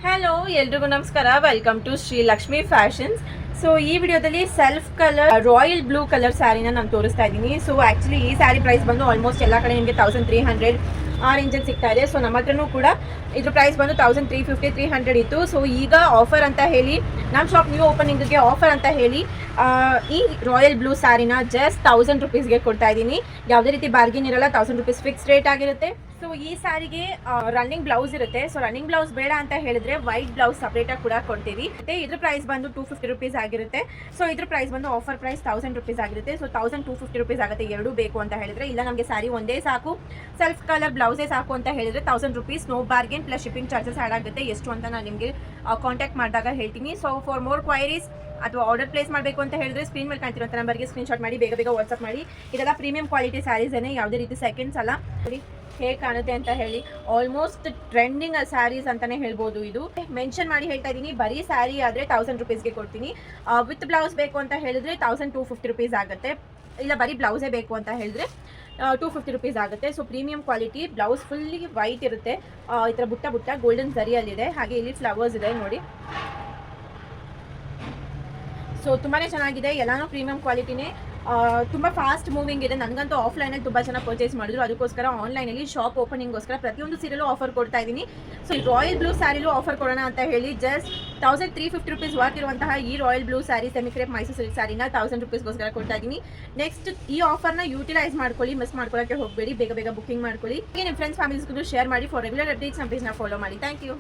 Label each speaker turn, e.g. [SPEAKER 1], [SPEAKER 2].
[SPEAKER 1] Hello ಎಲ್ರಿಗೂ ನಮಸ್ಕಾರ. Welcome to Shri Lakshmi Fashions. So ಈ ವಿಡಿಯೋದಲ್ಲಿ self colour royal blue colour ಸ್ಯಾರಿನ ನಾನು ತೋರಿಸ್ತಾ ಇದ್ದೀನಿ. ಸೊ ಆ್ಯಕ್ಚುಲಿ ಈ ಸ್ಯಾರಿ ಪ್ರೈಸ್ ಬಂದು ಆಲ್ಮೋಸ್ಟ್ ಎಲ್ಲ ಕಡೆ ನಿಮಗೆ 1300 ಆ ರೇಂಜಲ್ಲಿ ಸಿಗ್ತಾ ಇದೆ. ಸೊ ನಮ್ಮ ಹತ್ರನೂ ಕೂಡ ಇದ್ರ ಪ್ರೈಸ್ ಬಂದು 1350 300 ಇತ್ತು. ಸೊ ಈಗ ಆಫರ್ ಅಂತ ಹೇಳಿ ನಮ್ಮ ಶಾಪ್ ನ್ಯೂ ಓಪನಿಂಗ್ಗೆ ಆಫರ್ ಅಂತ ಹೇಳಿ ಈ ರಾಯಲ್ ಬ್ಲೂ ಸ್ಯಾರಿನ ಜಸ್ಟ್ 1000 ರುಪೀಸ್ಗೆ ಕೊಡ್ತಾ ಇದ್ದೀನಿ. ಯಾವುದೇ ರೀತಿ ಬಾರ್ಗಿನ್ ಇರಲ್ಲ, 1000 ರುಪೀಸ್ ಫಿಕ್ಸ್ ರೇಟ್ ಆಗಿರುತ್ತೆ. ಸೊ ಈ ಸ್ಯಾರಿಗೆ ರನ್ನಿಂಗ್ ಬ್ಲೌಸ್ ಇರುತ್ತೆ. ಸೊ ರನ್ನಿಂಗ್ ಬ್ಲೌಸ್ ಬೇಡ ಅಂತ ಹೇಳಿದ್ರೆ ವೈಟ್ ಬ್ಲೌಸ್ ಸಪ್ರೇಟಾಗಿ ಕೂಡ ಕೊಡ್ತೀವಿ. ಮತ್ತೆ ಇದ್ರ ಪ್ರೈಸ್ ಬಂದು 250 ರುಪೀಸ್ ಆಗಿರುತ್ತೆ. ಸೊ ಇದ್ರ ಪ್ರೈಸ್ ಬಂದು ಆಫರ್ ಪ್ರೈಸ್ 1000 ರುಪೀಸ್ ಆಗಿರುತ್ತೆ. ಸೊ 1250 ರುಪೀಸ್ ಆಗುತ್ತೆ ಎರಡು ಬೇಕು ಅಂತ ಹೇಳಿದ್ರೆ. ಇಲ್ಲ ನಮಗೆ ಸ್ಯಾರಿ ಒಂದೇ ಸಾಕು, ಸೆಲ್ಫ್ ಕಲರ್ ಬ್ಲೌಸೇ ಸಾಕು ಅಂತ ಹೇಳಿದ್ರೆ 1000 rupees no bargain plus shipping charges add ಆಗುತ್ತೆ. ಎಷ್ಟು ಅಂತ ನಾನು ನಿಮಗೆ ಕಾಂಟ್ಯಾಕ್ಟ್ ಮಾಡಿದಾಗ ಹೇಳ್ತೀನಿ. ಸೊ ಫಾರ್ ಮೋರ್ ಕ್ವೈರೀಸ್ ಅಥವಾ ಆರ್ಡರ್ ಪ್ಲೇಸ್ ಮಾಡಬೇಕು ಅಂತ ಹೇಳಿದ್ರೆ ಸ್ಕ್ರೀನ್ ಮೇಲೆ ಕಾಣ್ತಿರೋಂಥ ನಂಬರ್ಗೆ ಸ್ಕ್ರೀನ್ಶಾಟ್ ಮಾಡಿ ಬೇಗ ವಾಟ್ಸಪ್ ಮಾಡಿ. ಇದೆಲ್ಲ ಪ್ರೀಮಿಯಂ ಕ್ವಾಲಿಟಿ ಸ್ಯಾರೀಸ್ ಏನೇ, ಯಾವುದೇ ರೀತಿ ಸೆಕೆಂಡ್ಸ್ ಅಲ್ಲ. ಹೇಗೆ ಕಾಣುತ್ತೆ ಅಂತ ಹೇಳಿ ಆಲ್ಮೋಸ್ಟ್ ಟ್ರೆಂಡಿಂಗ್ ಸ್ಯಾರೀಸ್ ಅಂತಾನೆ ಹೇಳ್ಬೋದು. ಇದು ಮೆನ್ಷನ್ ಮಾಡಿ ಹೇಳ್ತಾ ಇದ್ದೀನಿ, ಬರೀ ಸ್ಯಾರಿ ಆದರೆ 1000 ರುಪೀಸ್ಗೆ ಕೊಡ್ತೀನಿ. ವಿತ್ ಬ್ಲೌಸ್ ಬೇಕು ಅಂತ ಹೇಳಿದ್ರೆ 1250 ರುಪೀಸ್ ಆಗುತ್ತೆ. ಇಲ್ಲ ಬರೀ ಬ್ಲೌಸೇ ಬೇಕು ಅಂತ ಹೇಳಿದ್ರೆ 250 ರುಪೀಸ್ ಆಗುತ್ತೆ. So premium quality blouse fully white ಇರುತ್ತೆ. ಈ ಥರ ಬುಟ್ಟ ಗೋಲ್ಡನ್ ಜರಿಯಲ್ಲಿದೆ. ಹಾಗೆ ಇಲ್ಲಿ ಫ್ಲವರ್ಸ್ ಇದೆ ನೋಡಿ. ಸೊ ತುಂಬಾ ಚೆನ್ನಾಗಿದೆ, ಎಲ್ಲಾನು ಪ್ರೀಮಿಯಂ ಕ್ವಾಲಿಟಿನೇ. ತುಂಬ ಫಾಸ್ಟ್ ಮೂವಿಂಗ್ ಇದೆ. ನನಗಂತೂ ಆಫ್ಲೈನಲ್ಲಿ ತುಂಬ ಚೆನ್ನಾಗಿ ಪರ್ಚೇಸ್ ಮಾಡಿದ್ರು. ಅದಕ್ಕೋಸ್ಕರ ಆನ್ಲೈನಲ್ಲಿ ಶಾಪ್ ಓಪನಿಂಗ್ಗೋಸ್ಕರ ಪ್ರತಿಯೊಂದು ಸೀರೆಲ್ಲೂ ಆಫರ್ ಕೊಡ್ತಾ ಇದ್ದೀನಿ. ಸೊ ಈ ರಾಯಲ್ ಬ್ಲೂ ಸ್ಯಾರಿಲೂ ಆಫರ್ ಕೊಡೋಣ ಅಂತ ಹೇಳಿ ಜಸ್ಟ್ 1350 ರುಪೀಸ್ ವರ್ತ್ ಇರುವಂತಹ ಈ royal blue sari semicrepe Mysuru silk ಸ್ಯಾರಿನ 1000 ರುಪೀಸ್ಗೋಸ್ಕರ ಕೊಡ್ತಾ ಇದ್ದೀನಿ. ನೆಕ್ಸ್ಟ್ ಈ ಆಫರ್ನ ಯೂಟಿಲೈಸ್ ಮಾಡ್ಕೊಳ್ಳಿ, ಮಿಸ್ ಮಾಡ್ಕೊಳ್ಳೋಕ್ಕೆ ಹೋಗಬೇಡಿ. ಬೇಗ ಬುಕಿಂಗ್ ಮಾಡ್ಕೊಳ್ಳಿ. ನಿಮ್ಮ ಫ್ರೆಂಡ್ಸ್ ಫ್ಯಾಮಿಲೀಸ್ಗೂ ಶೇರ್ ಮಾಡಿ. ಫಾರ್ ರೆಗ್ಯುಲರ್ ಅಪ್ಡೇಟ್ಸ್ ನಮ್ಮ ಪೇಜ್ನ ಫಾಲೋ ಮಾಡಿ. Thank you.